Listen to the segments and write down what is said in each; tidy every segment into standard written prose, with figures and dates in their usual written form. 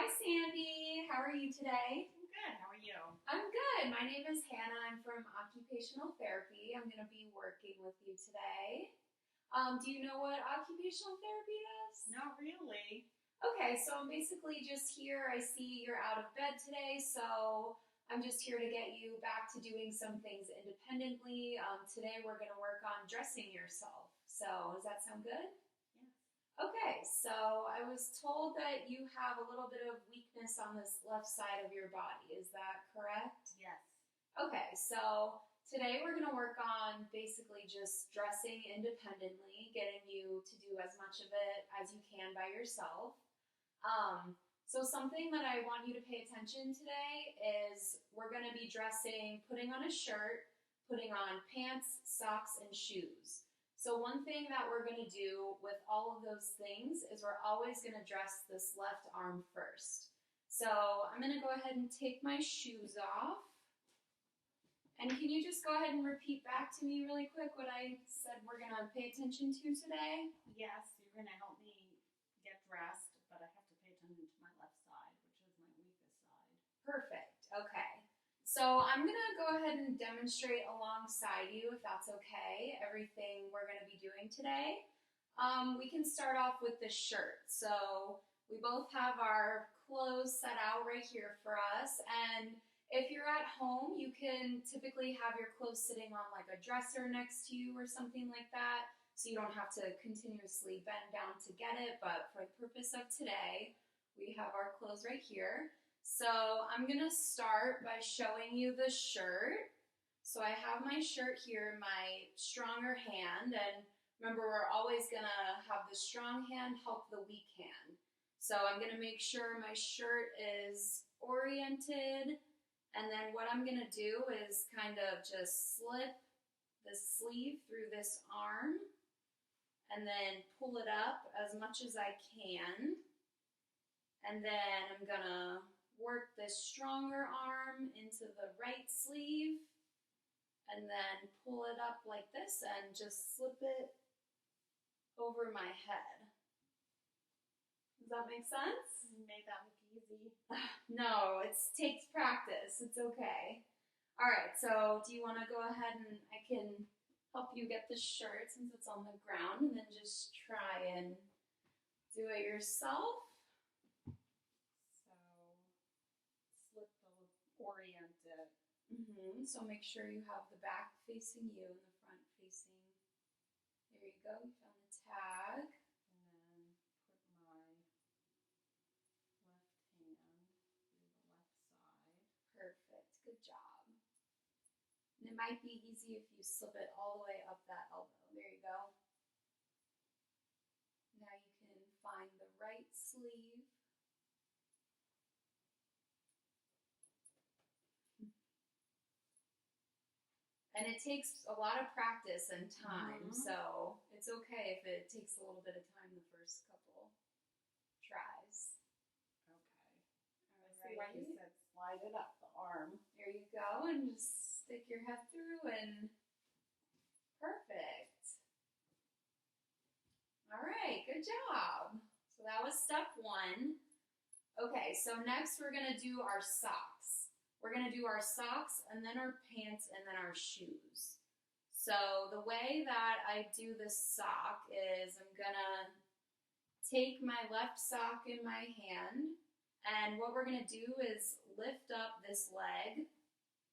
Hi, Sandy. How are you today? I'm good. How are you? I'm good. My name is Hannah. I'm from occupational therapy. I'm going to be working with you today. Do you know what occupational therapy does? Not really. Okay, so I'm basically just here. I see you're out of bed today, so I'm just here to get you back to doing some things independently. Today we're going to work on dressing yourself. So, does that sound good? Yes. Okay, so I was told that you have a little bit of weakness on this left side of your body. Is that correct? Yes. Okay, so today we're going to work on basically just dressing independently, getting you to do as much of it as you can by yourself. So something that I want you to pay attention today is we're going to be dressing, putting on a shirt, putting on pants, socks, and shoes. So one thing that we're going to do with all of those things is we're always going to dress this left arm first. So I'm going to go ahead and take my shoes off. And can you just go ahead and repeat back to me really quick what I said we're going to pay attention to today? Yes, you're going to help me get dressed, but I have to pay attention to my left side, which is my weakest side. Perfect. Okay. So I'm going to go ahead and demonstrate alongside you, if that's okay, everything we're going to be doing today. We can start off with the shirt. So we both have our clothes set out right here for us. And if you're at home, you can typically have your clothes sitting on like a dresser next to you or something like that. So you don't have to continuously bend down to get it. But for the purpose of today, we have our clothes right here. So I'm going to start by showing you the shirt. So I have my shirt here in my stronger hand, and remember we're always going to have the strong hand help the weak hand. So I'm going to make sure my shirt is oriented, and then what I'm going to do is kind of just slip the sleeve through this arm and then pull it up as much as I can. And then I'm going to work this stronger arm into the right sleeve and then pull it up like this and just slip it over my head. Does that make sense? You made that look easy. No, it takes practice. It's okay. All right, so do you want to go ahead and I can help you get the shirt since it's on the ground and then just try and do it yourself? Oriented. So make sure you have the back facing you and the front facing. There you go. You found the tag. And then put my left hand through the left side. Perfect. Good job. And it might be easy if you slip it all the way up that elbow. There you go. Now you can find the right sleeve. And it takes a lot of practice and time, so it's okay if it takes a little bit of time the first couple tries. Okay. All See, right. like you said, slide it up the arm. There you go, and just stick your head through and perfect. All right, good job. So that was step one. Okay, so next we're gonna do our socks. We're going to do our socks and then our pants and then our shoes. So the way that I do this sock is I'm going to take my left sock in my hand, and what we're going to do is lift up this leg.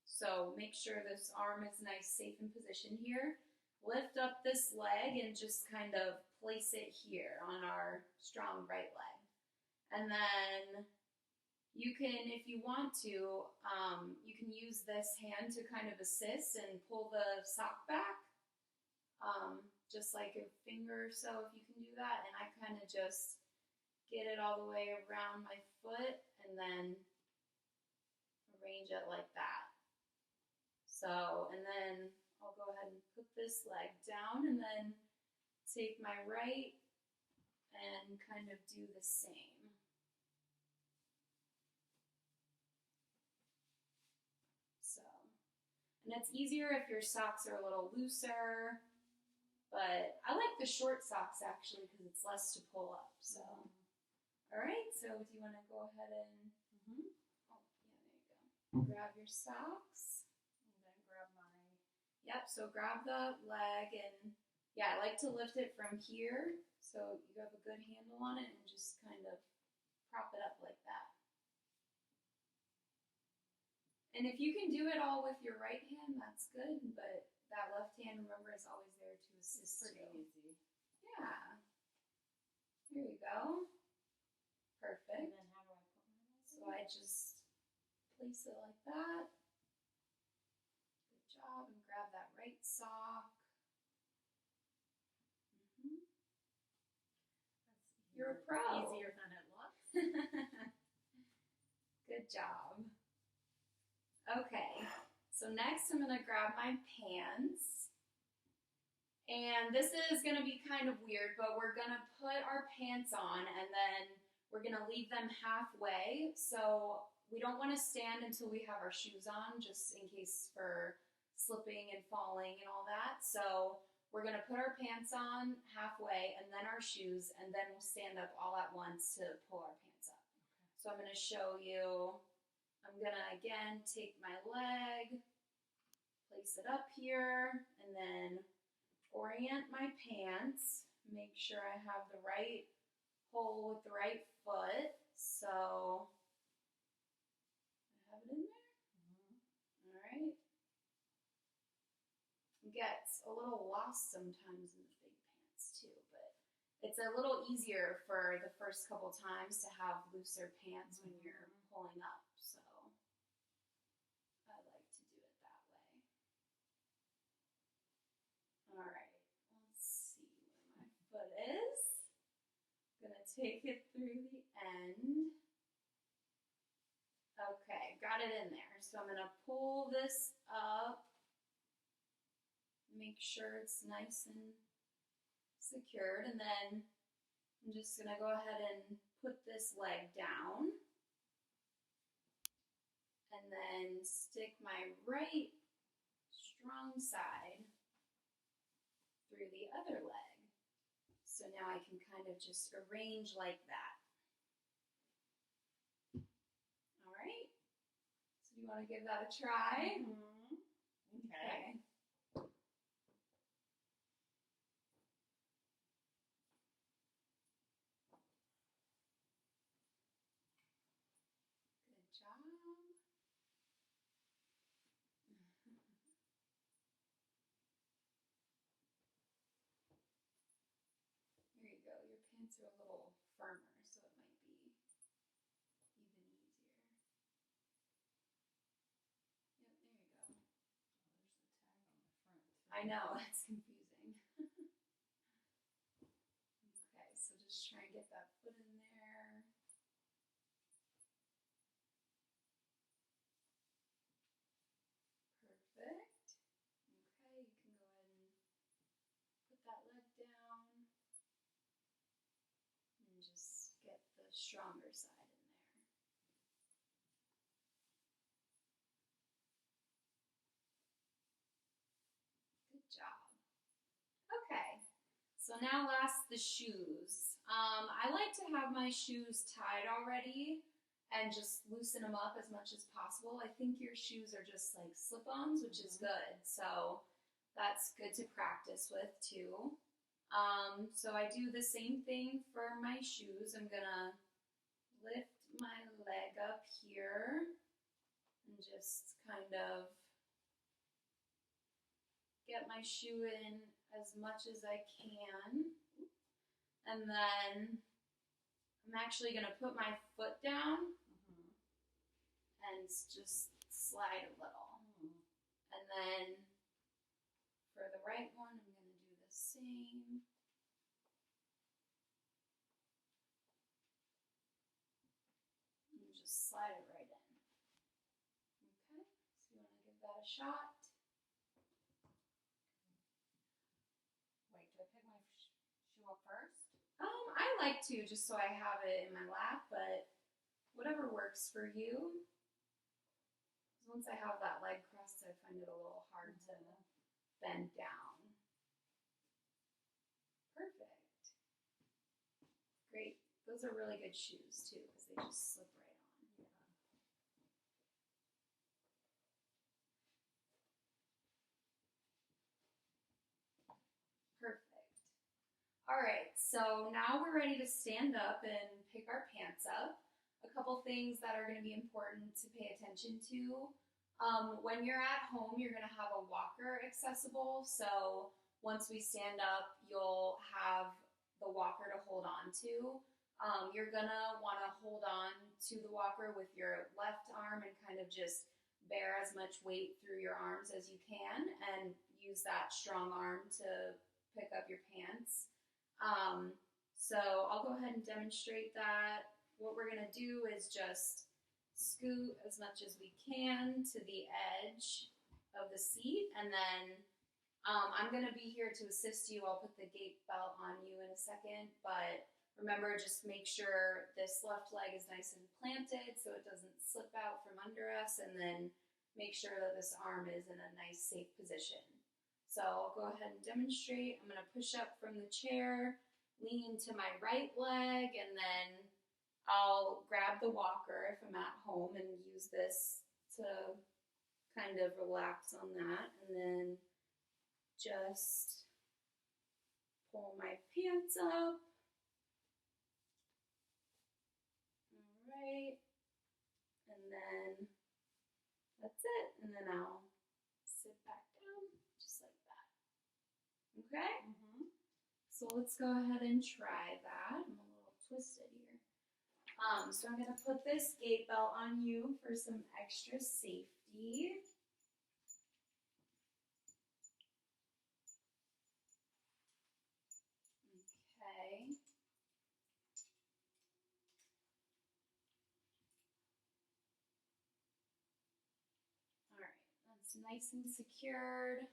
So make sure this arm is nice, safe in position here. Lift up this leg and just kind of place it here on our strong right leg. And then you can, if you want to, you can use this hand to kind of assist and pull the sock back, just like a finger or so if you can do that. And I kind of just get it all the way around my foot and then arrange it like that. So, and then I'll go ahead and put this leg down and then take my right and kind of do the same. And it's easier if your socks are a little looser, but I like the short socks actually because it's less to pull up. So, all right, so do you want to go ahead and, Mm-hmm. oh, yeah, there you go. Grab your socks. And then grab my. Yep, so grab the leg and, yeah, I like to lift it from here so you have a good handle on it and just kind of prop it up like that. And if you can do it all with your right hand, that's good, but that left hand, remember, is always there to assist Pretty you. easy. Yeah. There you go. Perfect. And then how do I put my leg? So I just place it like that. Good job. And grab that right sock. Mhm. That's You're a pro. Easier than it looks. Good job. Okay, so next I'm going to grab my pants. And this is going to be kind of weird, but we're going to put our pants on and then we're going to leave them halfway. So we don't want to stand until we have our shoes on, just in case for slipping and falling and all that. So we're going to put our pants on halfway and then our shoes, and then we'll stand up all at once to pull our pants up. So I'm going to show you. I'm going to, again, take my leg, place it up here, and then orient my pants. Make sure I have the right hole with the right foot. So, I have it in there? Mm-hmm. All right. It gets a little lost sometimes in the big pants too, but it's a little easier for the first couple times to have looser pants when you're pulling up. So, I like to do it that way. All right, let's see where my foot is. I'm gonna take it through the end. Okay, got it in there. So I'm gonna pull this up. Make sure it's nice and secured, and then I'm just gonna go ahead and put this leg down. And then stick my right strong side through the other leg. So now I can kind of just arrange like that. All right. So do you want to give that a try? Mm-hmm. Okay. Good job. There you go. Your pants are a little firmer, so it might be even easier. Yep, there you go. Oh, there's the tag on the front too. I know, that's confusing. Okay, so just try and get that foot in there. Perfect. Okay, you can go ahead and put that leg down and just get the stronger side in there. Good job. Okay, so now last the shoes. I like to have my shoes tied already and just loosen them up as much as possible. I think your shoes are just like slip-ons, which is good. So that's good to practice with too. So I do the same thing for my shoes. I'm gonna lift my leg up here and just kind of get my shoe in as much as I can. And then I'm actually gonna put my foot down Mm-hmm. and just slide a little. Mm-hmm. And then for the right one, I'm going to do the same. And just slide it right in. Okay, so you want to give that a shot. Wait, do I pick my shoe up first? I like to, just so I have it in my lap, but whatever works for you. Once I have that leg crossed, I find it a little hard to bend down. Perfect. Great. Those are really good shoes too, because they just slip right on. Perfect. All right, so now we're ready to stand up and pick our pants up. A couple things that are going to be important to pay attention to. When you're at home, you're going to have a walker accessible. So once we stand up, you'll have the walker to hold on to. You're going to want to hold on to the walker with your left arm and kind of just bear as much weight through your arms as you can and use that strong arm to pick up your pants. So I'll go ahead and demonstrate that. What we're going to do is just scoot as much as we can to the edge of the seat, and then I'm going to be here to assist you. I'll put the gait belt on you in a second, but remember, just make sure this left leg is nice and planted so it doesn't slip out from under us, and then make sure that this arm is in a nice, safe position. So I'll go ahead and demonstrate. I'm going to push up from the chair, lean to my right leg, and then I'll grab the walker if I'm at home and use this to kind of relax on that, and then just pull my pants up. All right, and then that's it, and then I'll sit back down just like that. Okay? So let's go ahead and try that. I'm a little twisted here. So I'm going to put this gait belt on you for some extra safety. Okay. All right, that's nice and secured.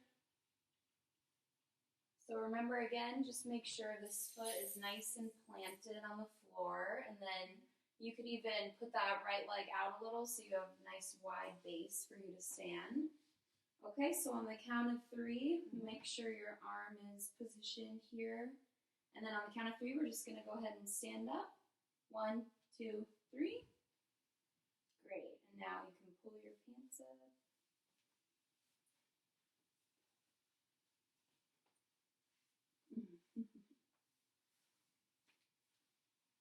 So remember again, just make sure this foot is nice and planted on the floor, and then you could even put that right leg out a little so you have a nice wide base for you to stand. Okay, so on the count of 3, make sure your arm is positioned here. And then on the count of 3, we're just going to go ahead and stand up. 1, 2, 3. Great. And now you can pull your pants up.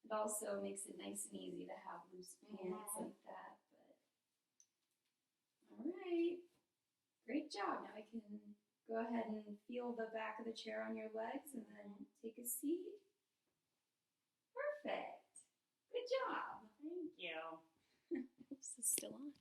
It also makes it nice and easy to have loose pants like that. But all right, great job. Now I can go ahead and feel the back of the chair on your legs and then take a seat. Perfect. Good job. Thank you. This is still on.